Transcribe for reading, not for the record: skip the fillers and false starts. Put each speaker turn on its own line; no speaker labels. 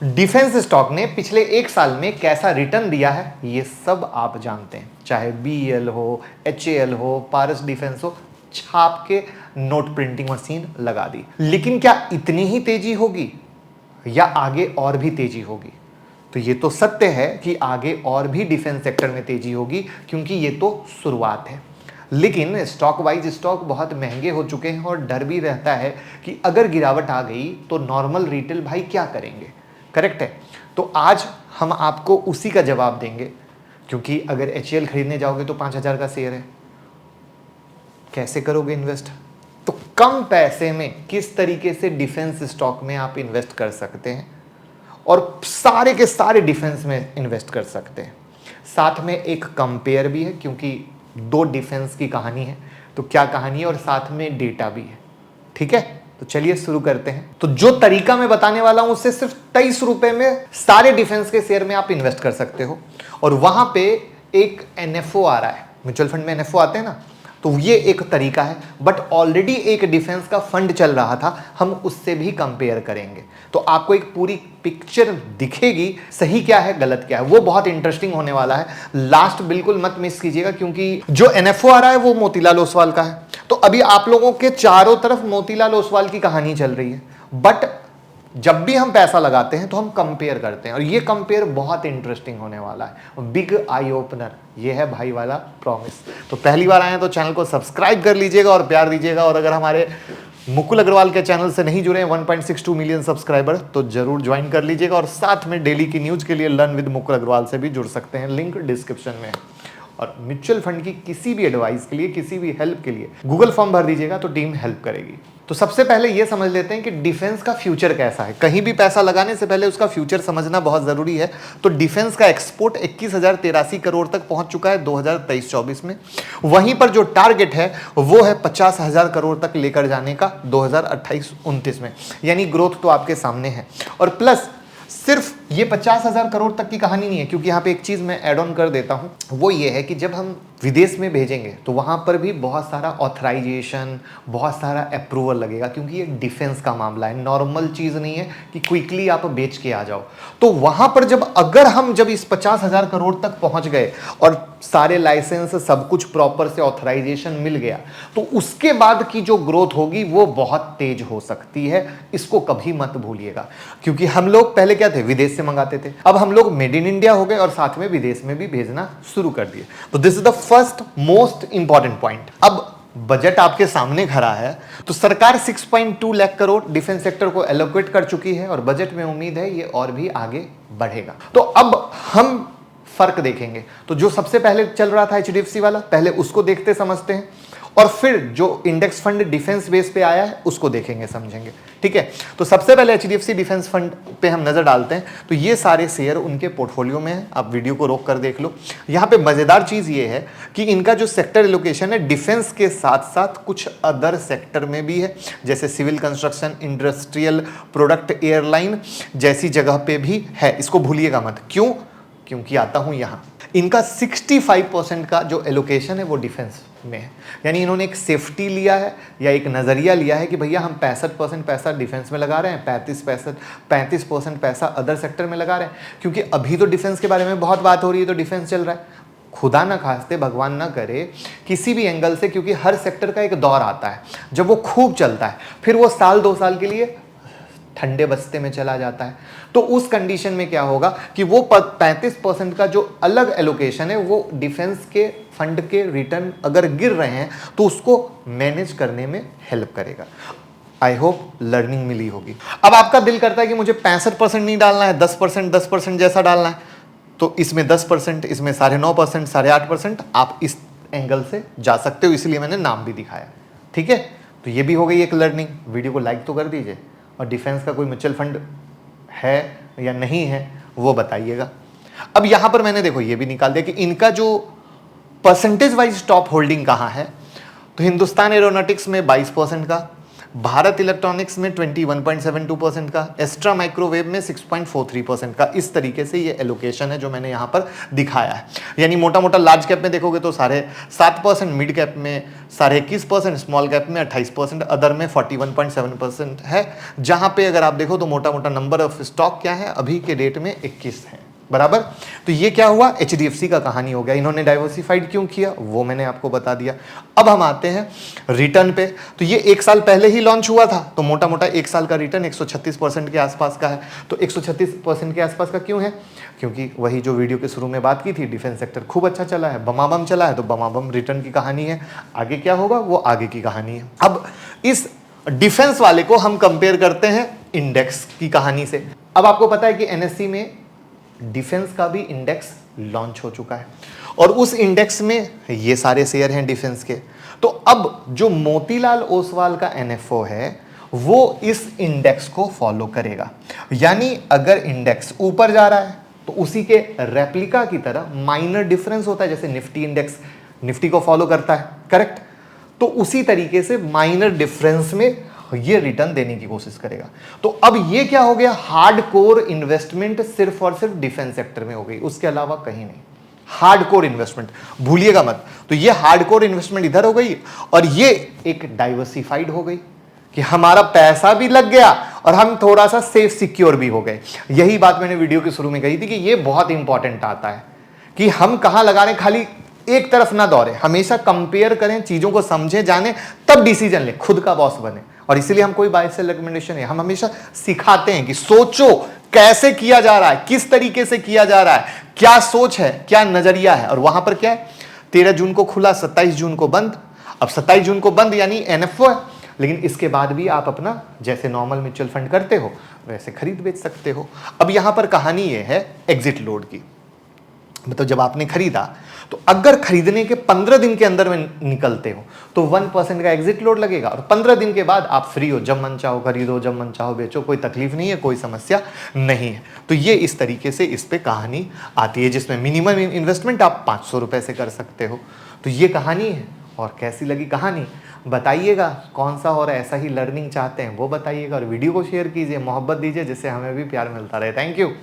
Defence stock ने पिछले एक साल में कैसा रिटर्न दिया है ये सब आप जानते हैं, चाहे बीएल हो, एचएएल हो, पारस डिफेंस हो, छाप के नोट प्रिंटिंग मशीन लगा दी। लेकिन क्या इतनी ही तेजी होगी या आगे और भी तेजी होगी? तो ये तो सत्य है कि आगे और भी डिफेंस सेक्टर में तेजी होगी, क्योंकि ये तो शुरुआत है। लेकिन स्टॉक वाइज स्टॉक बहुत महंगे हो चुके हैं और डर भी रहता है कि अगर गिरावट आ गई तो नॉर्मल रिटेल भाई क्या करेंगे। करेक्ट है। तो आज हम आपको उसी का जवाब देंगे, क्योंकि अगर एचएएल खरीदने जाओगे तो 5,000 का शेयर है, कैसे करोगे इन्वेस्ट? तो कम पैसे में किस तरीके से डिफेंस स्टॉक में आप इन्वेस्ट कर सकते हैं और सारे के सारे डिफेंस में इन्वेस्ट कर सकते हैं। साथ में एक कंपेयर भी है, क्योंकि दो डिफेंस की कहानी है, तो क्या कहानी है, और साथ में डेटा भी है। ठीक है, तो चलिए शुरू करते हैं। तो जो तरीका मैं बताने वाला हूं उससे सिर्फ 23 रुपए में सारे डिफेंस के शेयर में आप इन्वेस्ट कर सकते हो। और वहां पे एक एनएफओ आ रहा है, म्यूचुअल फंड में एनएफओ आते हैं ना, तो ये एक तरीका है। बट ऑलरेडी एक डिफेंस का फंड चल रहा था, हम उससे भी कंपेयर करेंगे, तो आपको एक पूरी पिक्चर दिखेगी, सही क्या है गलत क्या है। वो बहुत इंटरेस्टिंग होने वाला है, लास्ट बिल्कुल मत मिस कीजिएगा, क्योंकि जो एनएफओ आ रहा है वो मोतीलाल ओसवाल का है। तो अभी आप लोगों के चारों तरफ मोतीलाल ओसवाल की कहानी चल रही है, बट जब भी हम पैसा लगाते हैं तो हम कंपेयर करते हैं, और ये कंपेयर बहुत इंटरेस्टिंग होने वाला है, बिग आई ओपनर। ये है भाई वाला प्रॉमिस। तो पहली बार आए हैं तो चैनल को सब्सक्राइब कर लीजिएगा और प्यार दीजिएगा। और अगर हमारे मुकुल अग्रवाल के चैनल से नहीं जुड़े हैं 1.62 मिलियन सब्सक्राइबर, तो जरूर ज्वाइन कर लीजिएगा। और साथ में डेली की न्यूज के लिए लर्न विद मुकुल अग्रवाल से भी जुड़ सकते हैं, लिंक डिस्क्रिप्शन में। और म्यूचुअल फंड की किसी भी एडवाइस के लिए, किसी भी हेल्प के लिए गूगल फॉर्म भर दीजिएगा तो टीम हेल्प करेगी। तो सबसे पहले ये समझ लेते हैं कि डिफेंस का फ्यूचर कैसा है। कहीं भी पैसा लगाने से पहले उसका फ्यूचर समझना बहुत जरूरी है। तो डिफेंस का एक्सपोर्ट 21,083 करोड़ तक पहुंच चुका है 2023-24 में। वहीं पर जो टारगेट है वो है 50,000 करोड़ तक लेकर जाने का 2028-29 में, यानी ग्रोथ तो आपके सामने है। और प्लस सिर्फ ये 50,000 करोड़ तक की कहानी नहीं है, क्योंकि यहाँ पे एक चीज मैं ऐड ऑन कर देता हूँ, वो ये है कि जब हम विदेश में भेजेंगे तो वहां पर भी बहुत सारा ऑथराइजेशन, बहुत सारा अप्रूवल लगेगा, क्योंकि ये डिफेंस का मामला है, नॉर्मल चीज नहीं है कि क्विकली आप बेच के आ जाओ। तो वहां पर जब इस 50,000 करोड़ तक पहुंच गए और सारे लाइसेंस सब कुछ प्रॉपर से ऑथराइजेशन मिल गया, तो उसके बाद की जो ग्रोथ होगी वो बहुत तेज हो सकती है। इसको कभी मत भूलिएगा, क्योंकि हम लोग पहले क्या थे, विदेश से मंगाते थे, अब हम लोग मेड इन इंडिया हो गए और साथ में विदेश में भी भेजना शुरू कर दिए। तो this is the first most important point. अब बजट आपके सामने खड़ा है, तो सरकार 6.2 लाख करोड़ डिफेंस सेक्टर को एलोकेट कर चुकी है और बजट में उम्मीद है ये और भी आगे बढ़ेगा। तो अब हम फर्क देखेंगे। तो जो सबसे पहले चल रहा था एचडीएफसी वाला, पहले उसको देखते समझते हैं, और फिर जो इंडेक्स फंड डिफेंस बेस पे आया है उसको देखेंगे समझेंगे। ठीक है, तो सबसे पहले एचडीएफसी डिफेंस फंड पे हम नजर डालते हैं। तो ये सारे शेयर उनके पोर्टफोलियो में है, आप वीडियो को रोक कर देख लो। यहाँ पे मजेदार चीज ये है कि इनका जो सेक्टर एलोकेशन है डिफेंस के साथ साथ कुछ अदर सेक्टर में भी है, जैसे civil construction, industrial product, airline जैसी जगह पे भी है। इसको भूलिएगा मत। क्यों? क्योंकि आता हूं यहां, इनका 65% का जो एलोकेशन है वो डिफेंस में है। यानी इन्होंने एक सेफ्टी लिया है या एक नजरिया लिया है कि भैया हम 65% पैसा डिफेंस में लगा रहे हैं, 35% पैसा अदर सेक्टर में लगा रहे हैं। क्योंकि अभी तो डिफेंस के बारे में बहुत बात हो रही है, तो डिफेंस चल रहा है। खुदा ना खास्ते, भगवान ना करे किसी भी एंगल से, क्योंकि हर सेक्टर का एक दौर आता है जब वो खूब चलता है, फिर वो साल 2 साल के लिए ठंडे बस्ते में चला जाता है। तो उस कंडीशन में क्या होगा कि वो 35% का जो अलग एलोकेशन है वो डिफेंस के फंड के रिटर्न अगर गिर रहे हैं तो उसको मैनेज करने में हेल्प करेगा। आई होप लर्निंग मिली होगी। अब आपका दिल करता है कि मुझे 65% नहीं डालना है, 10% जैसा डालना है, तो इसमें 10%, इसमें 9.5%, 8.5%, आप इस एंगल से जा सकते हो, इसलिए मैंने नाम भी दिखाया। ठीक है, तो ये भी हो गई एक लर्निंग। वीडियो को लाइक तो कर दीजिए, और डिफेंस का कोई म्यूचुअल फंड है या नहीं है वो बताइएगा। अब यहां पर मैंने देखो ये भी निकाल दिया कि इनका जो परसेंटेज वाइज टॉप होल्डिंग कहां है। तो हिंदुस्तान एरोनॉटिक्स में 22% का, भारत इलेक्ट्रॉनिक्स में 21.72% का, एस्ट्रा माइक्रोवेव में 6.43% का। इस तरीके से ये एलोकेशन है जो मैंने यहाँ पर दिखाया है। यानी मोटा मोटा लार्ज कैप में देखोगे तो 7.5%, मिड कैप में 21.5%, स्मॉल कैप में 28%, अदर में 41.7% है। जहाँ पे अगर आप देखो तो मोटा मोटा नंबर ऑफ स्टॉक क्या है अभी के डेट में 21 है, बराबर। तो ये क्या हुआ, HDFC का कहानी हो गया। इन्होंने डाइवर्सिफाइड क्यों किया वो मैंने आपको बता दिया। अब हम आते हैं रिटर्न पे। तो ये 1 साल पहले ही लॉन्च हुआ था, तो मोटा मोटा 1 साल का रिटर्न 136% के आसपास का है। तो 136% के आसपास का क्यों है, क्योंकि वही जो वीडियो के शुरू में बात की थी, डिफेंस सेक्टर खूब अच्छा चला है, बमाबम चला है, तो बमाबम रिटर्न की कहानी है। आगे क्या होगा वो आगे की कहानी है। अब इस डिफेंस वाले को हम कंपेयर करते हैं इंडेक्स की कहानी से। अब आपको पता है कि NSE में डिफेंस का भी इंडेक्स लॉन्च हो चुका है और उस इंडेक्स में ये सारे शेयर हैं डिफेंस के। तो अब जो मोतीलाल ओसवाल का NFO है वो इस इंडेक्स को फॉलो करेगा। यानी अगर इंडेक्स ऊपर जा रहा है तो उसी के रेप्लिका की तरह माइनर डिफरेंस होता है, जैसे निफ्टी इंडेक्स निफ्टी को फॉलो करता है, करेक्ट। तो उसी तरीके से माइनर डिफरेंस में ये रिटर्न देने की कोशिश करेगा। तो अब ये क्या हो गया, हार्डकोर इन्वेस्टमेंट सिर्फ और सिर्फ डिफेंस सेक्टर में हो गई, उसके अलावा कहीं नहीं। हार्डकोर इन्वेस्टमेंट भूलिएगा मत। तो ये हार्डकोर इन्वेस्टमेंट इधर हो गई और ये एक डाइवर्सिफाइड हो गई कि हमारा पैसा भी लग गया और हम थोड़ा सा सेफ सिक्योर भी हो गए। यही बात मैंने वीडियो के शुरू में कही थी कि ये बहुत इंपॉर्टेंट आता है कि हम कहां लगा रहे हैं, खाली एक तरफ ना दौड़े, हमेशा कंपेयर करें, चीजों को समझे जाने, तब डिसीजन ले, खुद का बॉस बने। और इसीलिए हम कोई बाय सेल रिकमेंडेशन है, हम हमेशा सिखाते हैं कि सोचो कैसे किया जा रहा है, किस तरीके से किया जा रहा है, क्या सोच है, क्या नजरिया है। और वहां पर क्या है, 13 जून को खुला, 27 जून को बंद। अब 27 जून को बंद यानी NFO है, लेकिन इसके बाद भी आप अपना जैसे नॉर्मल म्यूचुअल फंड करते हो वैसे खरीद बेच सकते हो। अब यहां पर कहानी यह है एग्जिट लोड की। मतलब जब आपने खरीदा तो अगर खरीदने के 15 दिन के अंदर में निकलते हो तो 1% का एग्जिट लोड लगेगा और 15 दिन के बाद आप फ्री हो, जब मन चाहो खरीदो, जब मन चाहो बेचो, कोई तकलीफ नहीं है, कोई समस्या नहीं है। तो ये इस तरीके से इस पे कहानी आती है जिसमें मिनिमम इन्वेस्टमेंट आप 500 रुपए से कर सकते हो। तो ये कहानी है। और कैसी लगी कहानी बताइएगा, कौन सा और ऐसा ही लर्निंग चाहते हैं वो बताइएगा और वीडियो को शेयर कीजिए, मोहब्बत दीजिए, जिससे हमें भी प्यार मिलता रहे। Thank you.